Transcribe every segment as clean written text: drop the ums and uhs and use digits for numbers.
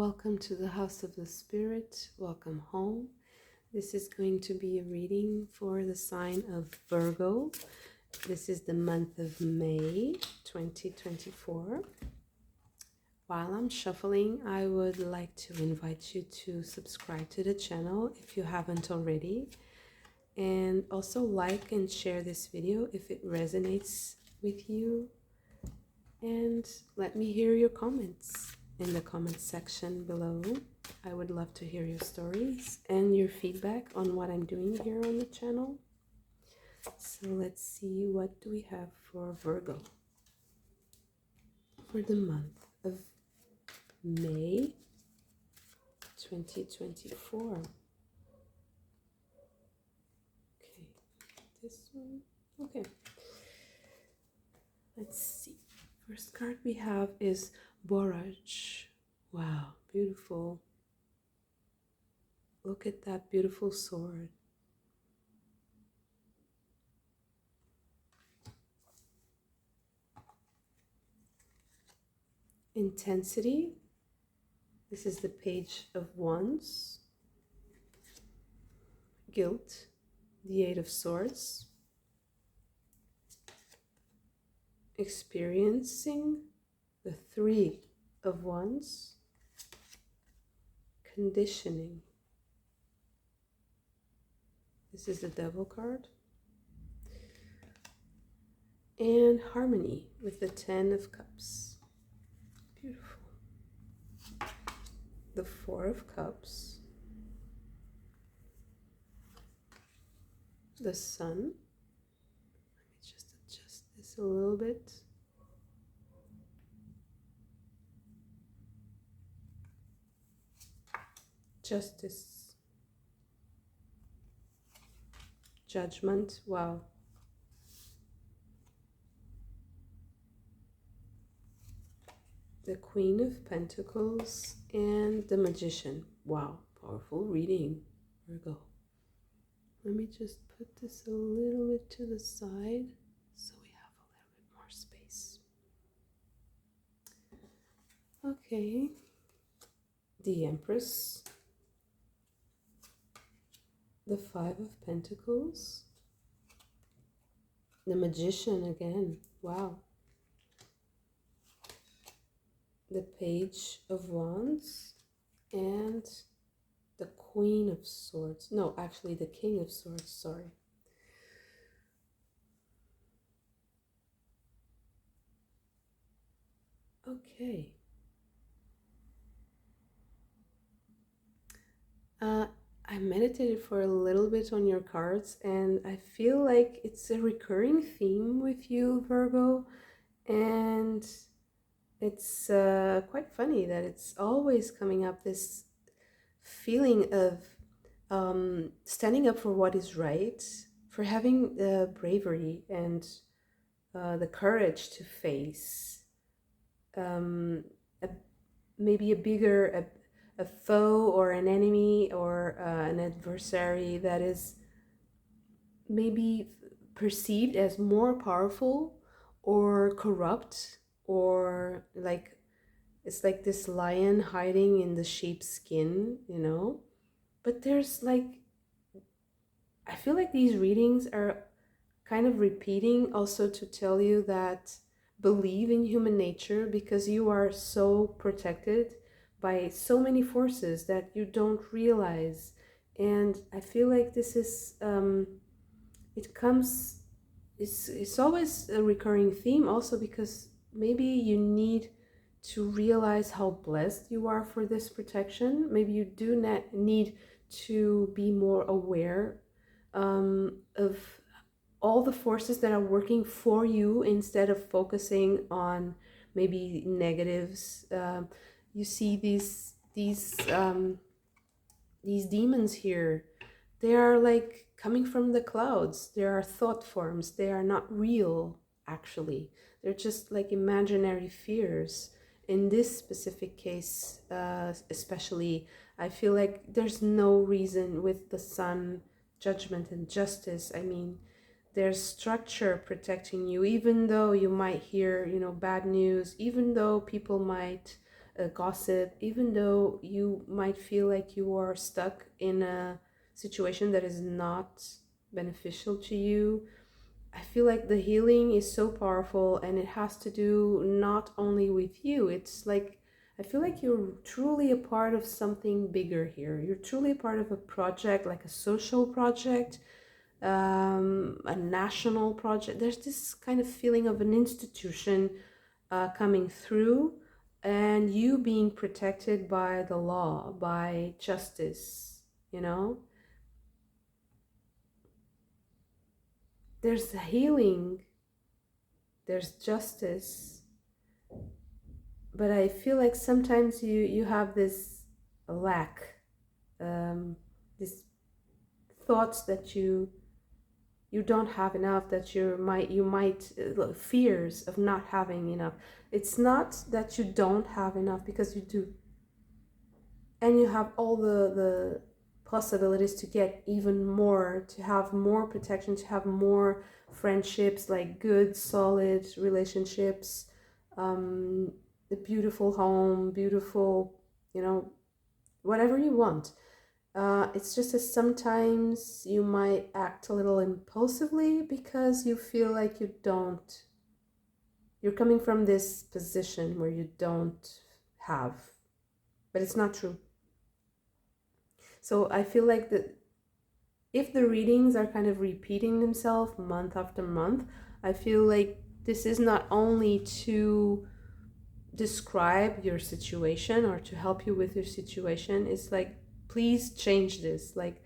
Welcome to the House of the Spirit. Welcome home. This is going to be a reading for the sign of Virgo. This is the month of May 2024. While I'm shuffling, I would like to invite you to subscribe to the channel if you haven't already. And also like and share this video if it resonates with you. And let me hear your comments in the comment section below. I would love to hear your stories and your feedback on what I'm doing here on the channel. So let's see, what do we have for Virgo for the month of May 2024. Okay, this one. Okay, let's see. First card we have is Borage. Wow, beautiful. Look at that beautiful sword. Intensity. This is the Page of Wands. Guilt. The Eight of Swords. Experiencing. The Three of Wands. Conditioning. This is the Devil card. And Harmony with the Ten of Cups. Beautiful. The Four of Cups. The Sun. Let me just adjust this a little bit. Justice. Judgment. Wow. The Queen of Pentacles and the Magician. Wow, powerful reading, Virgo. Let me just put this a little bit to the side so we have a little bit more space. Okay. The Empress. The Five of Pentacles. The Magician again. Wow. The Page of Wands and the Queen of Swords. No, actually the King of Swords, sorry. Okay. I meditated for a little bit on your cards and I feel like it's a recurring theme with you, Virgo, and it's quite funny that it's always coming up, this feeling of standing up for what is right, for having the bravery and the courage to face maybe a foe or an enemy or an adversary that is maybe perceived as more powerful or corrupt, or like it's like this lion hiding in the sheep's skin, you know. But there's like, I feel like these readings are kind of repeating also to tell you that believe in human nature, because you are so protected by so many forces that you don't realize. And I feel like this is it's always a recurring theme, also because maybe you need to realize how blessed you are for this protection. Maybe you do not need to be more aware of all the forces that are working for you instead of focusing on maybe negatives. You see these demons here. They are like coming from the clouds. They are thought forms. They are not real, actually. They're just like imaginary fears. In this specific case, especially, I feel like there's no reason with the Sun, judgment and justice. I mean, there's structure protecting you, even though you might hear, bad news, even though people might gossip, even though you might feel like you are stuck in a situation that is not beneficial to you. I feel like the healing is so powerful, and it has to do not only with you. It's like, I feel like you're truly a part of something bigger here. You're truly a part of a project, like a social project, a national project. There's this kind of feeling of an institution coming through, and you being protected by the law, by justice, you know? There's healing, there's justice, but I feel like sometimes you have this lack, this thoughts that you don't have enough, that you might fears of not having enough. It's not that you don't have enough, because you do, and you have all the possibilities to get even more, to have more protection, to have more friendships, like good solid relationships, a beautiful home, beautiful, you know, whatever you want. It's just that sometimes you might act a little impulsively because you feel like you're coming from this position where you don't have, but it's not true. So I feel like that if the readings are kind of repeating themselves month after month, I feel like this is not only to describe your situation or to help you with your situation. It's like, please change this. Like,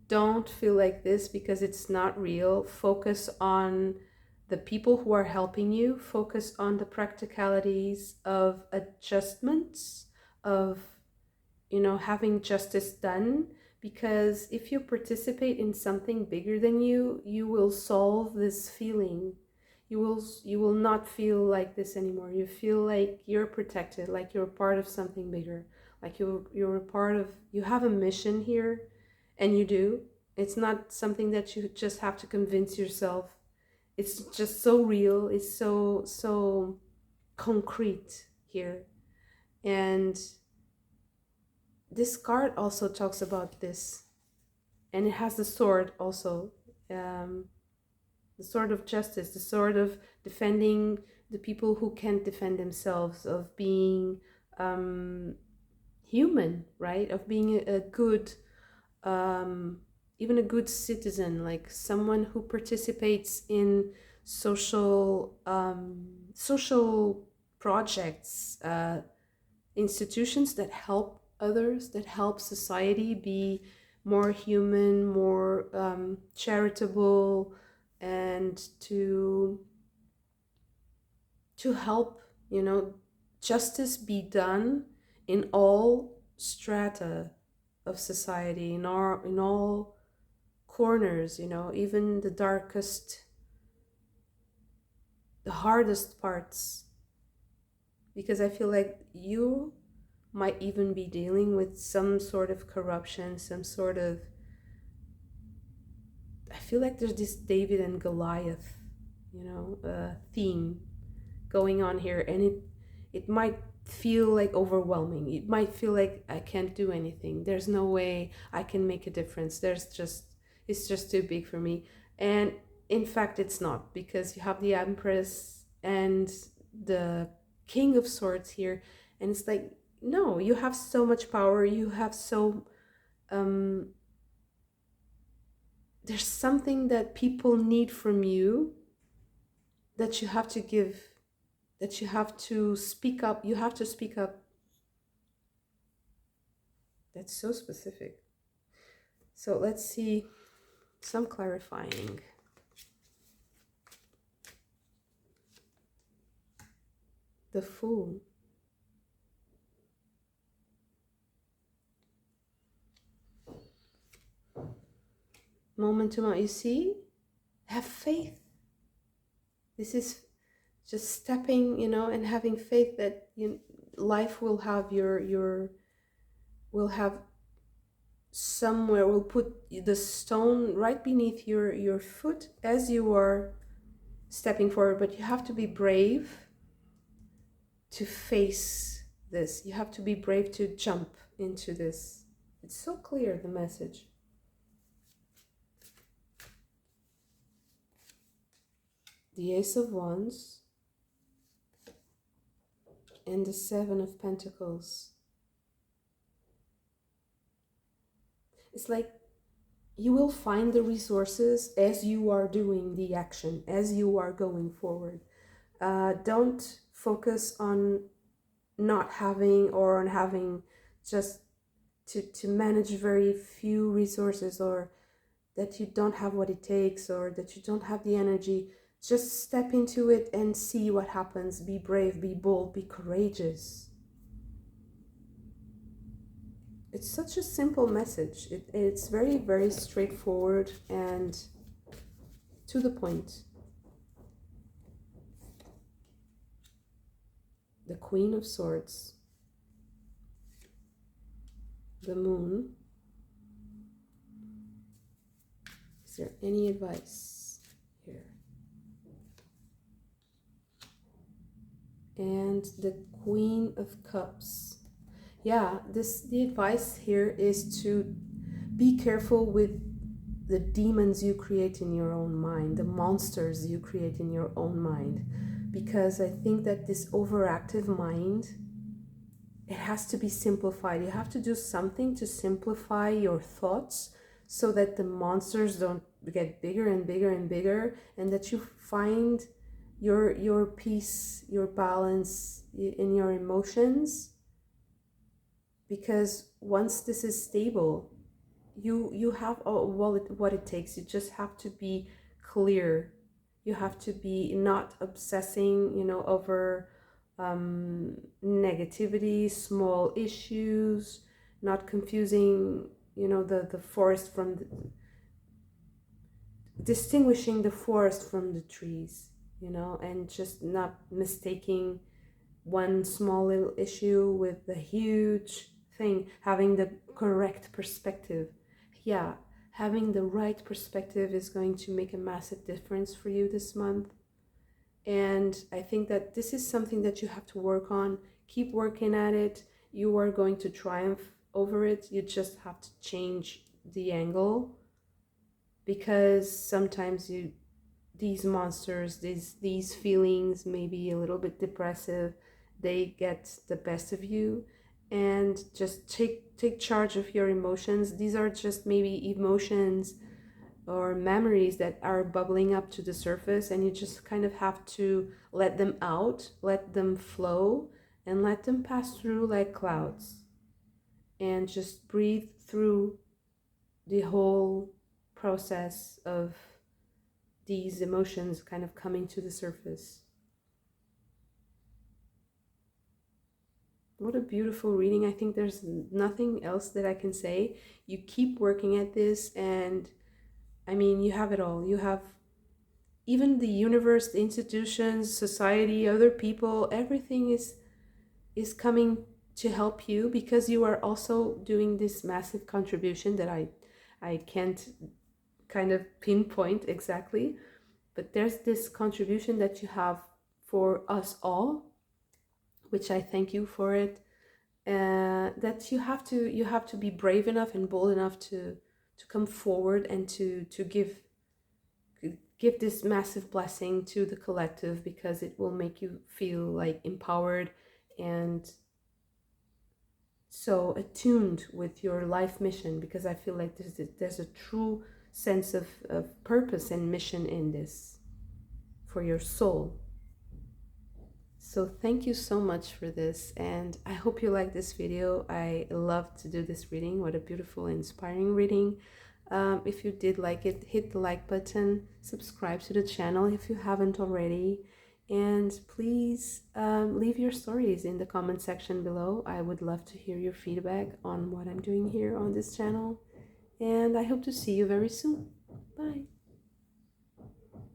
don't feel like this because it's not real. Focus on the people who are helping you. Focus on the practicalities of adjustments, of, you know, having justice done. Because if you participate in something bigger than you, you will solve this feeling. You will not feel like this anymore. You feel like you're protected, like you're part of something bigger, like you're a part of, you have a mission here, and you do. It's not something that you just have to convince yourself. It's just so real. It's so concrete here. And this card also talks about this, and it has the sword also, the sword of justice, the sword of defending the people who can't defend themselves, of being human, right? Of being a good, even a good citizen, like someone who participates in social projects, institutions that help others, that help society be more human, more charitable, and to help, you know, justice be done in all strata of society, in all corners, you know, even the darkest, the hardest parts. Because I feel like you might even be dealing with some sort of corruption, some sort of, I feel like there's this David and Goliath, you know, theme going on here, and it might feel like overwhelming. It might feel like I can't do anything. There's no way I can make a difference. It's just too big for me. And in fact, it's not, because you have the Empress and the King of Swords here, and it's like, no, you have so much power. You have so there's something that people need from you, that you have to give, that you have to speak up. You have to speak up. That's so specific. So let's see some clarifying. The Fool. Moment to moment. You see? Have faith. This is just stepping, you know, and having faith that life will have will have somewhere, will put the stone right beneath your foot as you are stepping forward. But you have to be brave to face this. You have to be brave to jump into this. It's so clear, the message. The Ace of Wands and the Seven of Pentacles. It's like you will find the resources as you are doing the action, as you are going forward. Don't focus on not having, or on having just to manage very few resources, or that you don't have what it takes, or that you don't have the energy. Just step into it and see what happens. Be brave, be bold, be courageous. It's such a simple message. It's very, very straightforward and to the point. The Queen of Swords. The Moon. Is there any advice here? And the Queen of Cups. Yeah, the advice here is to be careful with the demons you create in your own mind, the monsters you create in your own mind. Because I think that this overactive mind, it has to be simplified. You have to do something to simplify your thoughts so that the monsters don't get bigger and bigger and bigger, and that you find your peace, your balance in your emotions. Because once this is stable, you have what it takes. You just have to be clear. You have to be not obsessing, over negativity, small issues, not confusing, the forest from distinguishing the forest from the trees, and just not mistaking one small little issue with the huge thing. Having the correct perspective. Yeah, having the right perspective is going to make a massive difference for you this month. And I think that this is something that you have to work on. Keep working at it. You are going to triumph over it. You just have to change the angle, because sometimes these monsters, these feelings may be a little bit depressive. They get the best of you, and just take charge of your emotions. These are just maybe emotions or memories that are bubbling up to the surface, and you just kind of have to let them out, let them flow, and let them pass through like clouds, and just breathe through the whole process of these emotions kind of coming to the surface. What a beautiful reading. I think there's nothing else that I can say. You keep working at this, and I mean, you have it all. You have even the universe, the institutions, society, other people, everything is coming to help you, because you are also doing this massive contribution that I can't kind of pinpoint exactly, but there's this contribution that you have for us all, which I thank you for it. That you have to be brave enough and bold enough to come forward and to give this massive blessing to the collective, because it will make you feel like empowered and so attuned with your life mission, because I feel like there's a true sense of purpose and mission in this for your soul. So thank you so much for this, and I hope you like this video. I love to do this reading. What a beautiful, inspiring reading. If you did like it, hit the like button, subscribe to the channel if you haven't already, and please leave your stories in the comment section below. I would love to hear your feedback on what I'm doing here on this channel, and I hope to see you very soon. Bye.